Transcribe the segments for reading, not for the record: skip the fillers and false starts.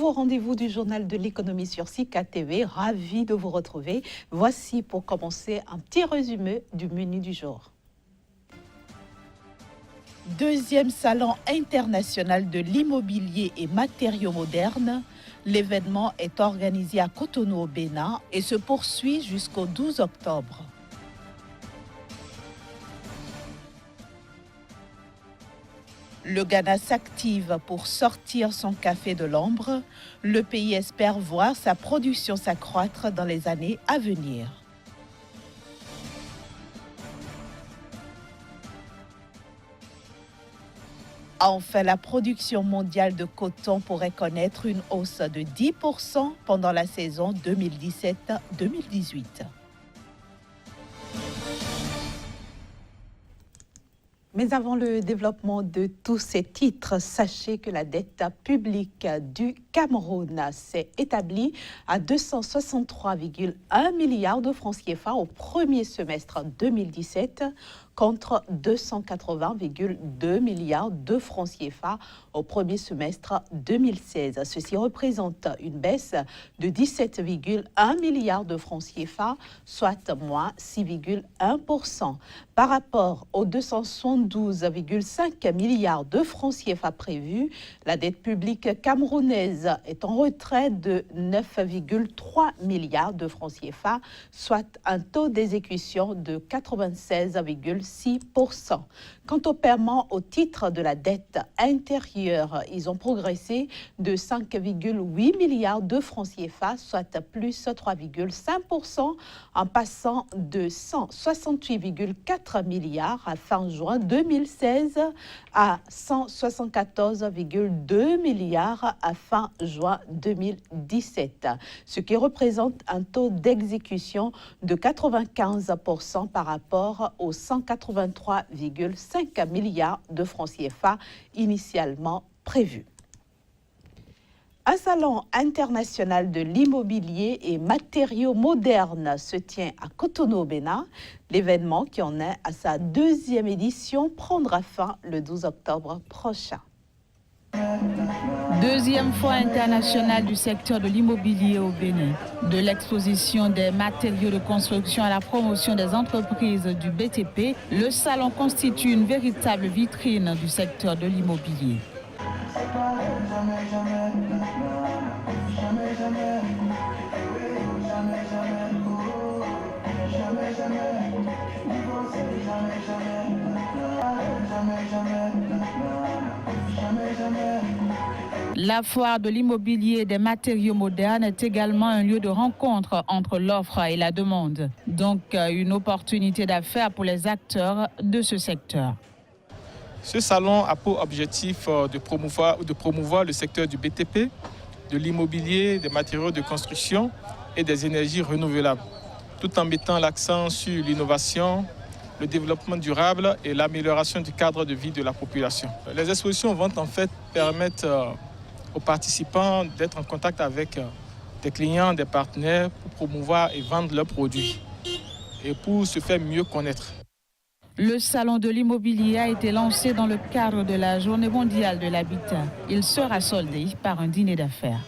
nouveau rendez-vous du journal de l'économie sur Sika TV. Ravi de vous retrouver. Voici pour commencer un petit résumé du menu du jour. Deuxième salon international de l'immobilier et matériaux modernes. L'événement est organisé à Cotonou au Bénin et se poursuit jusqu'au 12 octobre. Le Ghana s'active pour sortir son café de l'ombre. Le pays espère voir sa production s'accroître dans les années à venir. Enfin, la production mondiale de coton pourrait connaître une hausse de 10% pendant la saison 2017-2018. Mais avant le développement de tous ces titres, sachez que la dette publique du Cameroun s'est établie à 263,1 milliards de francs CFA au premier semestre 2017 contre 280,2 milliards de francs CFA au premier semestre 2016. Ceci représente une baisse de 17,1 milliards de francs CFA, soit moins 6,1%. Par rapport aux 272,5 milliards de francs CFA prévus, la dette publique camerounaise est en retrait de 9,3 milliards de francs CFA, soit un taux d'exécution de 96,6%. Quant aux paiements au titre de la dette intérieure, ils ont progressé de 5,8 milliards de francs CFA, soit plus 3,5%, en passant de 168,4 milliards à fin juin 2016 à 174,2 milliards à fin juin 2017, ce qui représente un taux d'exécution de 95% par rapport aux 183,5 milliards de francs CFA initialement prévus. Un salon international de l'immobilier et matériaux modernes se tient à Cotonou au Bénin. L'événement, qui en est à sa deuxième édition, prendra fin le 12 octobre prochain. Deuxième fois internationale du secteur de l'immobilier au Bénin. De l'exposition des matériaux de construction à la promotion des entreprises du BTP, le salon constitue une véritable vitrine du secteur de l'immobilier. La foire de l'immobilier et des matériaux modernes est également un lieu de rencontre entre l'offre et la demande. Donc une opportunité d'affaires pour les acteurs de ce secteur. Ce salon a pour objectif de promouvoir le secteur du BTP, de l'immobilier, des matériaux de construction et des énergies renouvelables, tout en mettant l'accent sur l'innovation, le développement durable et l'amélioration du cadre de vie de la population. Les expositions vont en fait permettre aux participants d'être en contact avec des clients, des partenaires pour promouvoir et vendre leurs produits et pour se faire mieux connaître. Le salon de l'immobilier a été lancé dans le cadre de la Journée mondiale de l'habitat. Il sera soldé par un dîner d'affaires.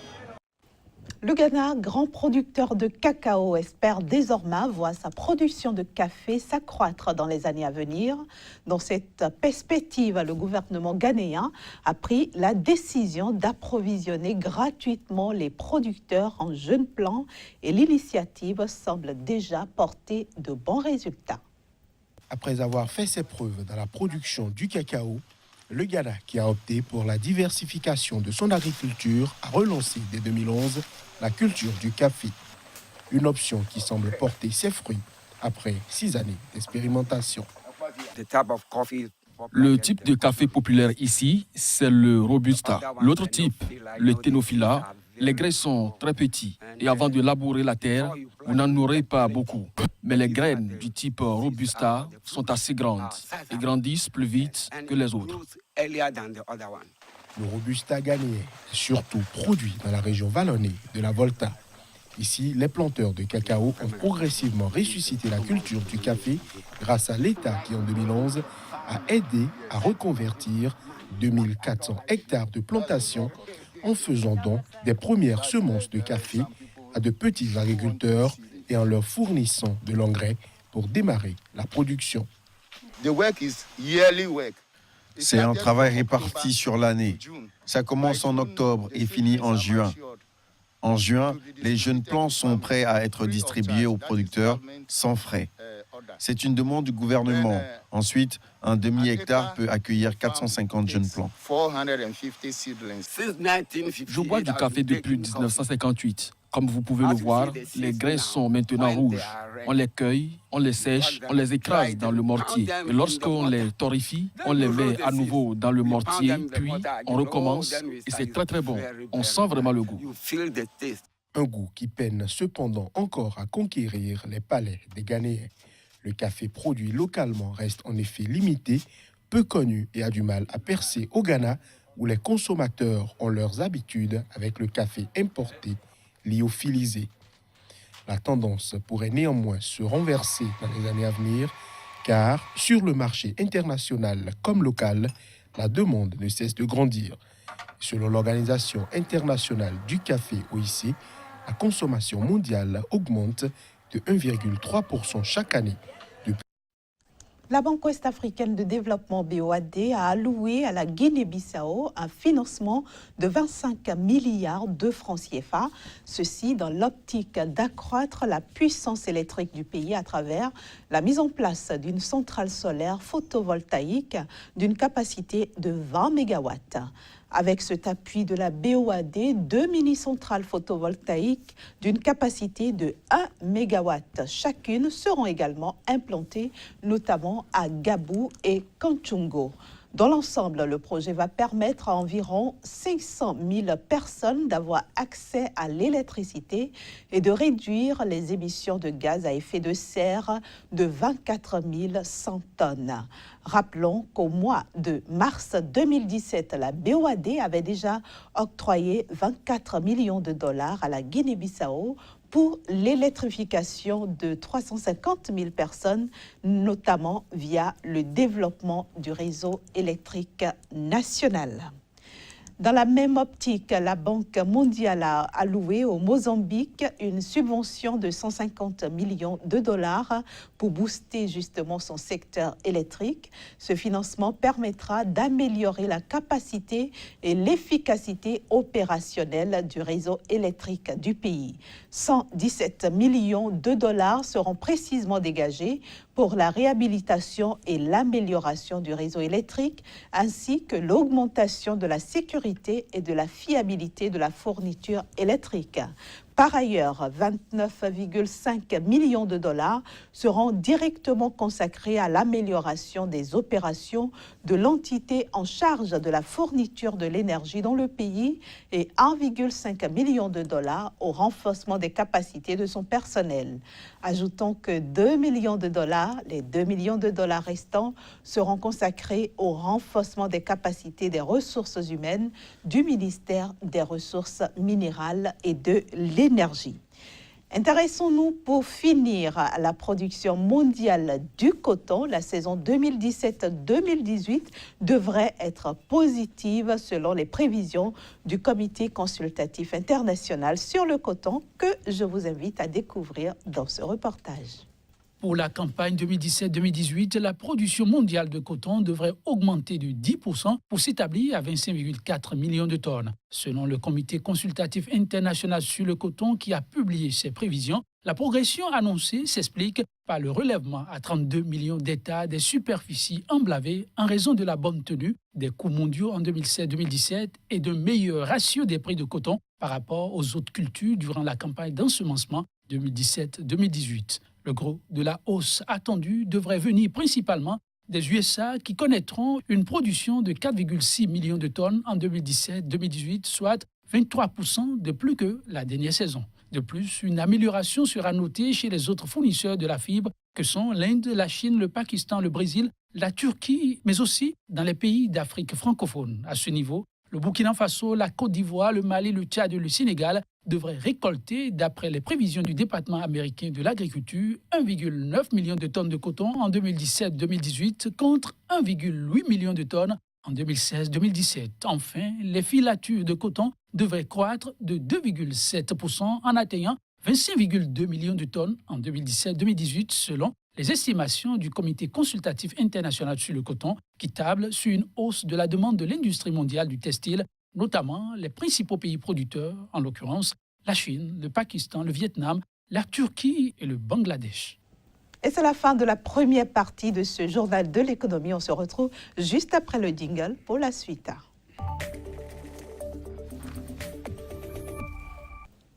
Le Ghana, grand producteur de cacao, espère désormais voir sa production de café s'accroître dans les années à venir. Dans cette perspective, le gouvernement ghanéen a pris la décision d'approvisionner gratuitement les producteurs en jeunes plants et l'initiative semble déjà porter de bons résultats. Après avoir fait ses preuves dans la production du cacao, le Ghana, qui a opté pour la diversification de son agriculture, a relancé dès 2011 la culture du café. Une option qui semble porter ses fruits après 6 années d'expérimentation. Le type de café populaire ici, c'est le Robusta. L'autre type, le Thénophila, les grains sont très petits et avant de labourer la terre, vous n'en aurez pas beaucoup. Mais les graines du type Robusta sont assez grandes et grandissent plus vite que les autres. Le Robusta ghanéen est surtout produit dans la région vallonnée de la Volta. Ici, les planteurs de cacao ont progressivement ressuscité la culture du café grâce à l'État qui, en 2011, a aidé à reconvertir 2400 hectares de plantations en faisant don des premières semences de café à de petits agriculteurs et en leur fournissant de l'engrais pour démarrer la production. C'est un travail réparti sur l'année. Ça commence en octobre et finit en juin. En juin, les jeunes plants sont prêts à être distribués aux producteurs sans frais. C'est une demande du gouvernement. Ensuite, un demi-hectare peut accueillir 450 jeunes plants. Je bois du café depuis 1958. Comme vous pouvez le voir, les grains sont maintenant rouges. On les cueille, on les sèche, on les écrase dans le mortier. Et lorsqu'on les torréfie, on les met à nouveau dans le mortier, puis on recommence et c'est très très bon. On sent vraiment le goût. Un goût qui peine cependant encore à conquérir les palais des Ghanéens. Le café produit localement reste en effet limité, peu connu et a du mal à percer au Ghana, où les consommateurs ont leurs habitudes avec le café importé, lyophilisé. La tendance pourrait néanmoins se renverser dans les années à venir, car sur le marché international comme local, la demande ne cesse de grandir. Selon l'Organisation internationale du café OIC, la consommation mondiale augmente de 1,3% chaque année. La Banque ouest-africaine de développement BOAD a alloué à la Guinée-Bissau un financement de 25 milliards de francs CFA, ceci dans l'optique d'accroître la puissance électrique du pays à travers la mise en place d'une centrale solaire photovoltaïque d'une capacité de 20 MW. Avec cet appui de la BOAD, 2 mini-centrales photovoltaïques d'une capacité de 1 MW chacune seront également implantées, notamment à Gabou et Kanchungo. Dans l'ensemble, le projet va permettre à environ 500 000 personnes d'avoir accès à l'électricité et de réduire les émissions de gaz à effet de serre de 24 100 tonnes. Rappelons qu'au mois de mars 2017, la BOAD avait déjà octroyé 24 millions de dollars à la Guinée-Bissau pour l'électrification de 350 000 personnes, notamment via le développement du réseau électrique national. Dans la même optique, la Banque mondiale a alloué au Mozambique une subvention de 150 millions de dollars pour booster justement son secteur électrique. Ce financement permettra d'améliorer la capacité et l'efficacité opérationnelle du réseau électrique du pays. 117 millions de dollars seront précisément dégagés pour la réhabilitation et l'amélioration du réseau électrique, ainsi que l'augmentation de la sécurité et de la fiabilité de la fourniture électrique. Par ailleurs, 29,5 millions de dollars seront directement consacrés à l'amélioration des opérations de l'entité en charge de la fourniture de l'énergie dans le pays et 1,5 million de dollars au renforcement des capacités de son personnel. Ajoutons que 2 millions de dollars, les 2 millions de dollars restants, seront consacrés au renforcement des capacités des ressources humaines du ministère des Ressources minérales et de l'énergie. Intéressons-nous pour finir à la production mondiale du coton. La saison 2017-2018 devrait être positive selon les prévisions du Comité consultatif international sur le coton que je vous invite à découvrir dans ce reportage. Pour la campagne 2017-2018, la production mondiale de coton devrait augmenter de 10% pour s'établir à 25,4 millions de tonnes. Selon le Comité consultatif international sur le coton qui a publié ses prévisions, la progression annoncée s'explique par le relèvement à 32 millions d'hectares des superficies emblavées en raison de la bonne tenue des coûts mondiaux en 2016-2017 et d'un meilleur ratio des prix de coton par rapport aux autres cultures durant la campagne d'ensemencement 2017-2018. Le gros de la hausse attendue devrait venir principalement des USA qui connaîtront une production de 4,6 millions de tonnes en 2017-2018, soit 23% de plus que la dernière saison. De plus, une amélioration sera notée chez les autres fournisseurs de la fibre que sont l'Inde, la Chine, le Pakistan, le Brésil, la Turquie, mais aussi dans les pays d'Afrique francophone. À ce niveau, le Burkina Faso, la Côte d'Ivoire, le Mali, le Tchad et le Sénégal devraient récolter, d'après les prévisions du département américain de l'agriculture, 1,9 million de tonnes de coton en 2017-2018 contre 1,8 million de tonnes en 2016-2017. Enfin, les filatures de coton devraient croître de 2,7% en atteignant 25,2 millions de tonnes en 2017-2018 selon les estimations du Comité consultatif international sur le coton qui table sur une hausse de la demande de l'industrie mondiale du textile, notamment les principaux pays producteurs, en l'occurrence la Chine, le Pakistan, le Vietnam, la Turquie et le Bangladesh. Et c'est la fin de la première partie de ce journal de l'économie. On se retrouve juste après le jingle pour la suite.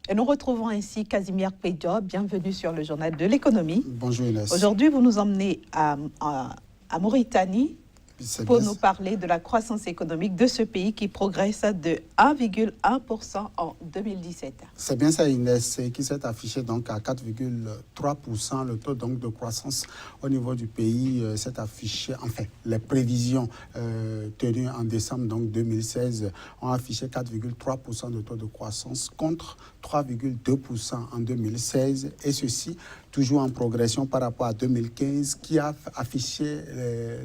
Et nous retrouvons ainsi Casimir Pédio. Bienvenue sur le journal de l'économie. Bonjour Inès. Aujourd'hui, vous nous emmenez à Mauritanie pour nous parler de la croissance économique de ce pays qui progresse de 1,1% en 2017. C'est bien ça Inès, qui s'est affiché donc à 4,3%. Le taux donc de croissance au niveau du pays s'est affiché, enfin les prévisions tenues en décembre donc 2016 ont affiché 4,3% de taux de croissance contre 3,2% en 2016 et ceci toujours en progression par rapport à 2015 qui a affiché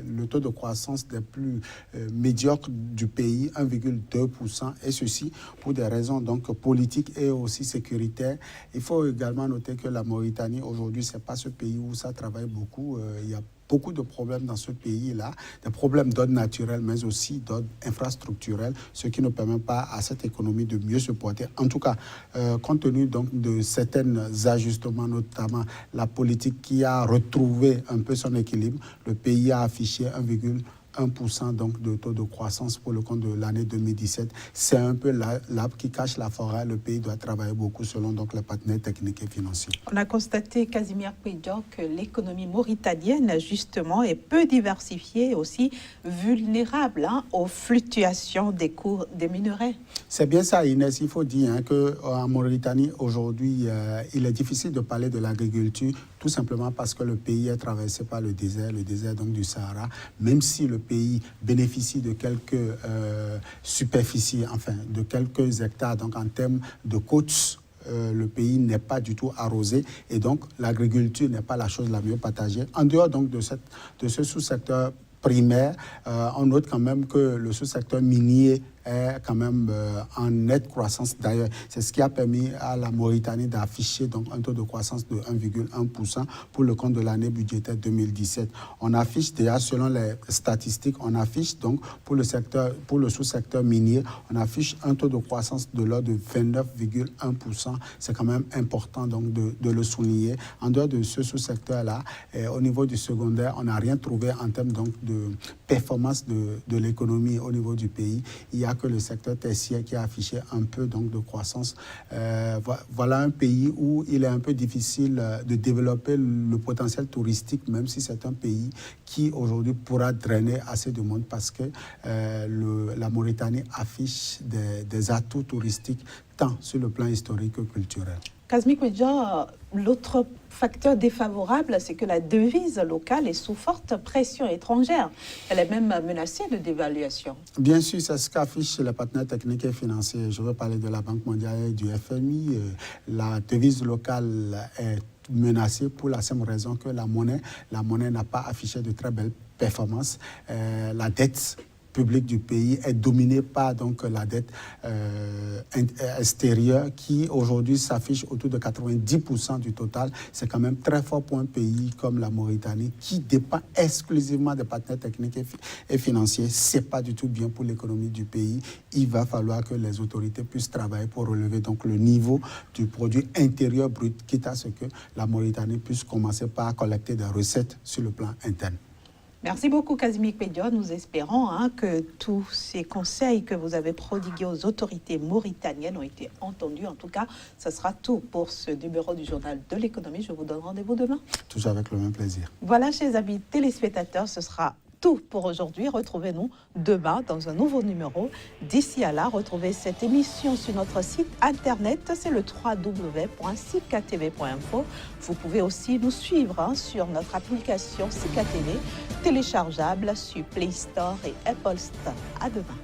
le taux de croissance des plus médiocres du pays, 1,2%, et ceci pour des raisons donc politiques et aussi sécuritaires. Il faut également noter que la Mauritanie aujourd'hui, c'est pas ce pays où ça travaille beaucoup. Il y a beaucoup de problèmes dans ce pays-là, des problèmes d'ordre naturel, mais aussi d'ordre infrastructurel, ce qui ne permet pas à cette économie de mieux se porter. En tout cas, compte tenu donc de certains ajustements, notamment la politique qui a retrouvé un peu son équilibre, le pays a affiché 1,1% donc de taux de croissance pour le compte de l'année 2017. C'est un peu l'arbre qui cache la forêt. Le pays doit travailler beaucoup selon donc les partenaires techniques et financiers. On a constaté, Casimir Pédio, que l'économie mauritanienne, justement, est peu diversifiée et aussi vulnérable aux fluctuations des cours des minerais. C'est bien ça, Inès. Il faut dire qu'en Mauritanie, aujourd'hui, il est difficile de parler de l'agriculture, tout simplement parce que le pays est traversé par le désert donc du Sahara, même si le pays bénéficie de quelques superficies, enfin de quelques hectares, donc en termes de côtes, le pays n'est pas du tout arrosé et donc l'agriculture n'est pas la chose la mieux partagée. En dehors donc de ce sous-secteur primaire, on note quand même que le sous-secteur minier est quand même en nette croissance. D'ailleurs, c'est ce qui a permis à la Mauritanie d'afficher donc un taux de croissance de 1,1% pour le compte de l'année budgétaire 2017. On affiche déjà, selon les statistiques, on affiche donc pour le sous-secteur minier, on affiche un taux de croissance de l'ordre de 29,1%. C'est quand même important donc de le souligner. En dehors de ce sous-secteur-là, au niveau du secondaire, on n'a rien trouvé en termes donc de performance de l'économie au niveau du pays. Il y a que le secteur tertiaire qui a affiché un peu donc de croissance. Voilà un pays où il est un peu difficile de développer le potentiel touristique, même si c'est un pays qui aujourd'hui pourra drainer assez de monde parce que la Mauritanie affiche des atouts touristiques tant sur le plan historique que culturel. Casimir Pédio, l'autre facteur défavorable, c'est que la devise locale est sous forte pression étrangère. Elle est même menacée de dévaluation. Bien sûr, c'est ce qu'affichent les partenaires techniques et financiers. Je veux parler de la Banque mondiale et du FMI. La devise locale est menacée pour la simple raison que la monnaie n'a pas affiché de très belles performances. La dette publique du pays est dominée par donc la dette extérieure qui aujourd'hui s'affiche autour de 90% du total. C'est quand même très fort pour un pays comme la Mauritanie qui dépend exclusivement des partenaires techniques et financiers. C'est pas du tout bien pour l'économie du pays. Il va falloir que les autorités puissent travailler pour relever donc le niveau du produit intérieur brut, quitte à ce que la Mauritanie puisse commencer par collecter des recettes sur le plan interne. Merci beaucoup, Casimir Pédio. Nous espérons que tous ces conseils que vous avez prodigués aux autorités mauritaniennes ont été entendus. En tout cas, ce sera tout pour ce numéro du Journal de l'économie. Je vous donne rendez-vous demain. Toujours avec le même plaisir. Voilà, chers amis téléspectateurs, ce sera tout pour aujourd'hui. Retrouvez-nous demain dans un nouveau numéro. D'ici à là, retrouvez cette émission sur notre site internet. C'est le www.sikatv.info. Vous pouvez aussi nous suivre sur notre application Sika TV, téléchargeable sur Play Store et Apple Store. À demain.